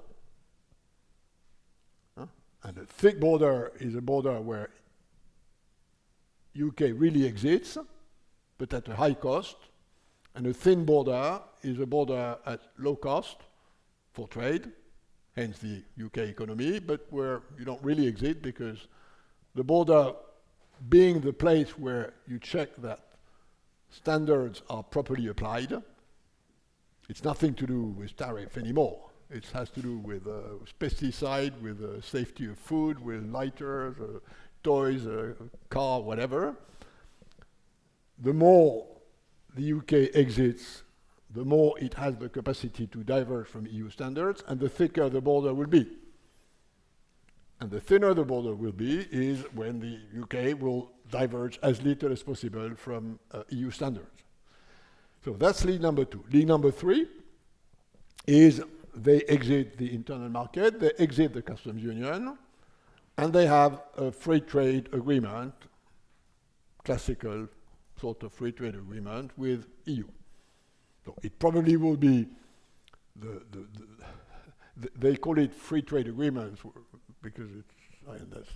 And a thick border is a border where UK really exists, but at a high cost. And a thin border is a border at low cost for trade, hence the UK economy, but where you don't really exist because the border being the place where you check that standards are properly applied, it's nothing to do with tariff anymore. It has to do with pesticide, with safety of food, with lighters, toys, car, whatever. The more the UK exits, the more it has the capacity to diverge from EU standards, and the thicker the border will be. And the thinner the border will be is when the UK will diverge as little as possible from EU standards. So that's league number two. League number three is they exit the internal market, they exit the customs union, and they have a free trade agreement, classical sort of free trade agreement with EU. So it probably will be they call it free trade agreements because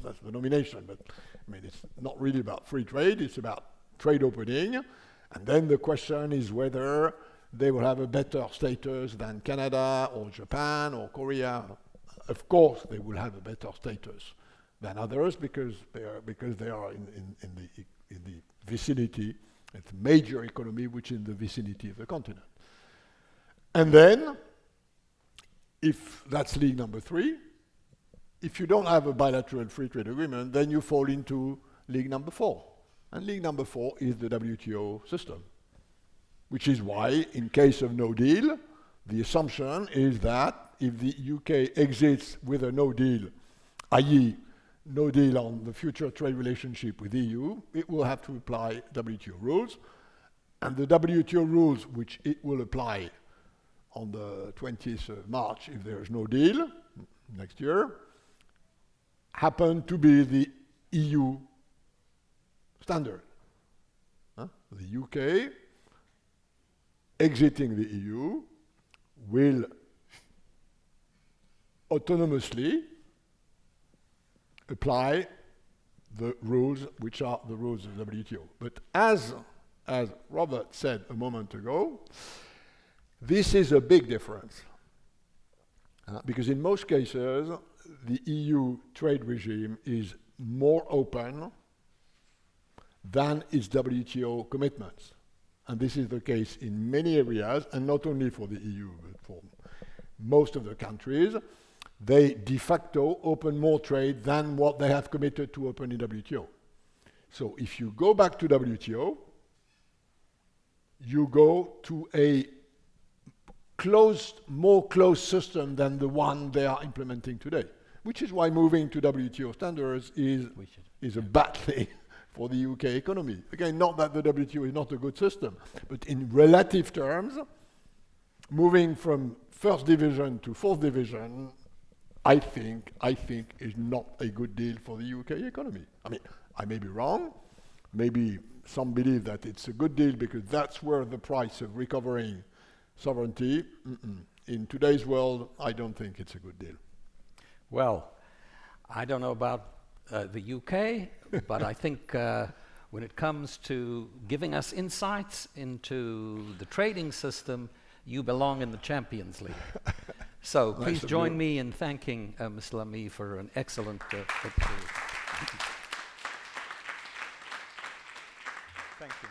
that's the nomination, but I mean it's not really about free trade, it's about trade opening, and then the question is whether they will have a better status than Canada or Japan or Korea. Of course they will have a better status than others because they are in the vicinity, it's a major economy which is in the vicinity of the continent. And then, if that's league number three, if you don't have a bilateral free trade agreement, then you fall into league number four. And league number four is the WTO system, which is why, in case of no deal, the assumption is that if the UK exits with a no deal, i.e., no deal on the future trade relationship with EU, it will have to apply WTO rules. And the WTO rules, which it will apply on the 20th of March if there is no deal next year, happen to be the EU standard. The UK exiting the EU will autonomously apply the rules which are the rules of the WTO. But as Robert said a moment ago, this is a big difference. Because in most cases, the EU trade regime is more open than its WTO commitments. And this is the case in many areas, and not only for the EU, but for most of the countries. They de facto open more trade than what they have committed to open in WTO. So if you go back to WTO, you go to a more closed system than the one they are implementing today, which is why moving to WTO standards is a bad thing for the UK economy. Again, not that the WTO is not a good system, but in relative terms, moving from first division to fourth division, I think is not a good deal for the UK economy. I mean, I may be wrong. Maybe some believe that it's a good deal because that's where the price of recovering sovereignty. In today's world, I don't think it's a good deal. Well, I don't know about the UK, but I think when it comes to giving us insights into the trading system, you belong in the Champions League. So please join me in thanking Mr. Lamy for an excellent Thank you.